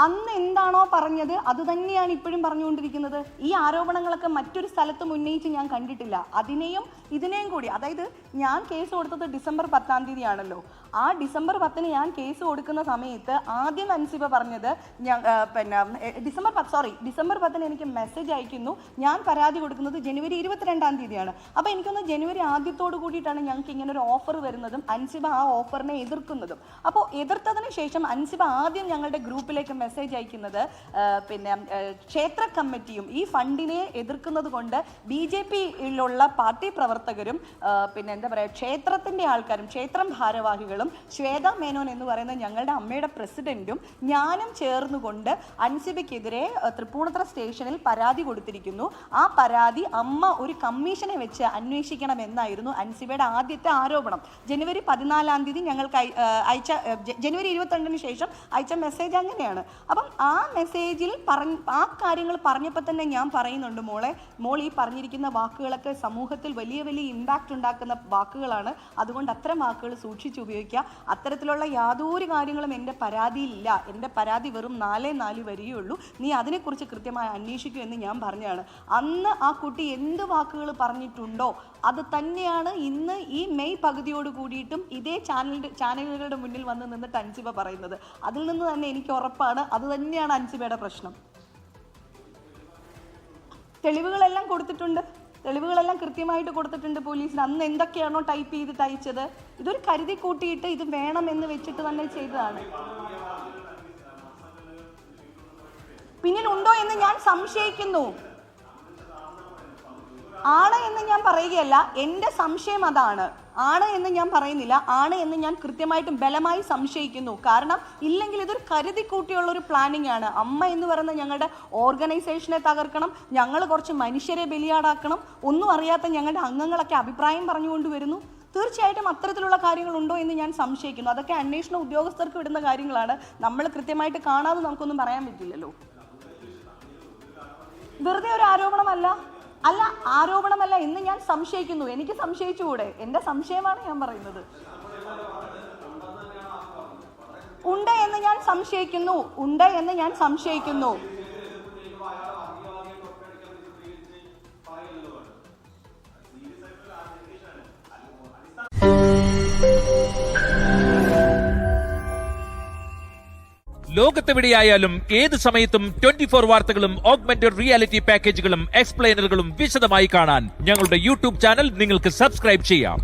അന്ന് എന്താണോ പറഞ്ഞത് അത് തന്നെയാണ് ഇപ്പോഴും പറഞ്ഞുകൊണ്ടിരിക്കുന്നത്. ഈ ആരോപണങ്ങളൊക്കെ മറ്റൊരു സ്ഥലത്തും ഉന്നയിച്ച് ഞാൻ കണ്ടിട്ടില്ല. അതിനെയും ഇതിനെയും കൂടി, അതായത് ഞാൻ കേസ് കൊടുത്തത് ഡിസംബർ 10-ാം തീയതിയാണല്ലോ. ആ ഡിസംബർ 10-ന് ഞാൻ കേസ് കൊടുക്കുന്ന സമയത്ത് ആദ്യം അൻസിബ പറഞ്ഞത് ഡിസംബർ 10-ന് എനിക്ക് മെസ്സേജ് അയക്കുന്നു, ഞാൻ പരാതി കൊടുക്കുന്നത് ജനുവരി 22-ാം തീയതിയാണ്. അപ്പോൾ എനിക്കൊന്ന് ജനുവരി ആദ്യത്തോട് കൂടിയിട്ടാണ് ഞങ്ങൾക്ക് ഇങ്ങനെ ഒരു ഓഫർ വരുന്നതും അൻസിബ ആ ഓഫറിനെ എതിർക്കുന്നതും. അപ്പോൾ എതിർത്തതിന് ശേഷം അൻസിബ ആദ്യം ഞങ്ങളുടെ ഗ്രൂപ്പിലേക്ക് മെസ്സേജ് അയക്കുന്നത് ക്ഷേത്ര കമ്മിറ്റിയും ഈ ഫണ്ടിനെ എതിർക്കുന്നത് കൊണ്ട് BJP-യിലുള്ള പാർട്ടി പ്രവർത്തകരും എന്താ പറയുക ക്ഷേത്രത്തിൻ്റെ ആൾക്കാരും ക്ഷേത്രം ഭാരവാഹികളും ശ്വേത മേനോൻ എന്ന് പറയുന്ന ഞങ്ങളുടെ അമ്മയുടെ പ്രസിഡന്റും ഞാനും ചേർന്നുകൊണ്ട് അൻസിബയ്ക്കെതിരെ തൃപ്പൂണിത്തുറ സ്റ്റേഷനിൽ പരാതി കൊടുത്തിരിക്കുന്നു. ആ പരാതി അമ്മ ഒരു കമ്മീഷനെ വെച്ച് അന്വേഷിക്കണമെന്നായിരുന്നു അൻസിബയുടെ ആദ്യത്തെ ആരോപണം. ജനുവരി 14-ാം തീയതി ഞങ്ങൾക്ക് ജനുവരി 22-ന് ശേഷം അയച്ച മെസ്സേജ് അങ്ങനെയാണ്. അപ്പം ആ മെസ്സേജിൽ ആ കാര്യങ്ങൾ പറഞ്ഞപ്പോൾ തന്നെ ഞാൻ പറയുന്നുണ്ട്, മോൾ ഈ പറഞ്ഞിരിക്കുന്ന വാക്കുകളൊക്കെ സമൂഹത്തിൽ വലിയ വലിയ ഇമ്പാക്റ്റ് ഉണ്ടാക്കുന്ന വാക്കുകളാണ്. അതുകൊണ്ട് അത്തരം വാക്കുകൾ സൂക്ഷിച്ച് ഉപയോഗിക്കുക. അത്തരത്തിലുള്ള യാതൊരു കാര്യങ്ങളും എൻ്റെ പരാതിയിലില്ല. എൻ്റെ പരാതി വെറും 4 വരികയുള്ളൂ. നീ അതിനെക്കുറിച്ച് കൃത്യമായി അന്വേഷിക്കൂ എന്ന് ഞാൻ പറഞ്ഞതാണ്. അന്ന് ആ കുട്ടി എന്ത് വാക്കുകൾ പറഞ്ഞിട്ടുണ്ടോ അത് തന്നെയാണ് ഇന്ന് ഈ മെയ് പകുതിയോട് കൂടിയിട്ടും ഇതേ ചാനലുകളുടെ മുന്നിൽ വന്ന് നിന്നിട്ട് അൻസിബ പറയുന്നത്. അതിൽ നിന്ന് തന്നെ എനിക്ക് ഉറപ്പാണ് അത് തന്നെയാണ് അൻസിബയുടെ പ്രശ്നം. തെളിവുകളെല്ലാം കൊടുത്തിട്ടുണ്ട്, തെളിവുകളെല്ലാം കൃത്യമായിട്ട് കൊടുത്തിട്ടുണ്ട് പോലീസിന്. അന്ന് എന്തൊക്കെയാണോ ടൈപ്പ് ചെയ്തിട്ട് അയച്ചത് ഇതൊരു കരുതി കൂട്ടിയിട്ട് ഇത് വേണമെന്ന് വെച്ചിട്ട് തന്നെ ചെയ്തതാണ്. പിന്നിലുണ്ടോ എന്ന് ഞാൻ സംശയിക്കുന്നു. ആണ് എന്ന് ഞാൻ പറയുകയല്ല, എൻ്റെ സംശയം അതാണ്. ആണ് എന്ന് ഞാൻ പറയുന്നില്ല, ആണ് എന്ന് ഞാൻ കൃത്യമായിട്ടും ബലമായി സംശയിക്കുന്നു. കാരണം ഇല്ലെങ്കിൽ ഇതൊരു കരുതി കൂട്ടിയുള്ള ഒരു പ്ലാനിങ് ആണ്. അമ്മ എന്ന് പറയുന്ന ഞങ്ങളുടെ ഓർഗനൈസേഷനെ തകർക്കണം, ഞങ്ങൾ കുറച്ച് മനുഷ്യരെ ബലിയാടാക്കണം, ഒന്നും അറിയാത്ത ഞങ്ങളുടെ അംഗങ്ങളൊക്കെ അഭിപ്രായം പറഞ്ഞുകൊണ്ട് വരുന്നു. തീർച്ചയായിട്ടും അത്തരത്തിലുള്ള കാര്യങ്ങളുണ്ടോ എന്ന് ഞാൻ സംശയിക്കുന്നു. അതൊക്കെ അന്വേഷണ ഉദ്യോഗസ്ഥർക്ക് വിടുന്ന കാര്യങ്ങളാണ്. നമ്മൾ കൃത്യമായിട്ട് കാണാതെ നമുക്കൊന്നും പറയാൻ പറ്റില്ലല്ലോ. വെറുതെ ഒരു ആരോപണമല്ല എന്ന് ഞാൻ സംശയിക്കുന്നു. എനിക്ക് സംശയിച്ചുകൂടെ? എൻ്റെ സംശയമാണ് ഞാൻ പറയുന്നത്. ഉണ്ട് എന്ന് ഞാൻ സംശയിക്കുന്നു. ലോകത്തെവിടെയായാലും ഏത് സമയത്തും 24 വാർത്തകളും ഓഗ്മെന്റഡ് റിയാലിറ്റി പാക്കേജുകളും എക്സ്പ്ലെയിനറുകളും വിശദമായി കാണാൻ ഞങ്ങളുടെ യൂട്യൂബ് ചാനൽ നിങ്ങൾക്ക് സബ്സ്ക്രൈബ് ചെയ്യാം.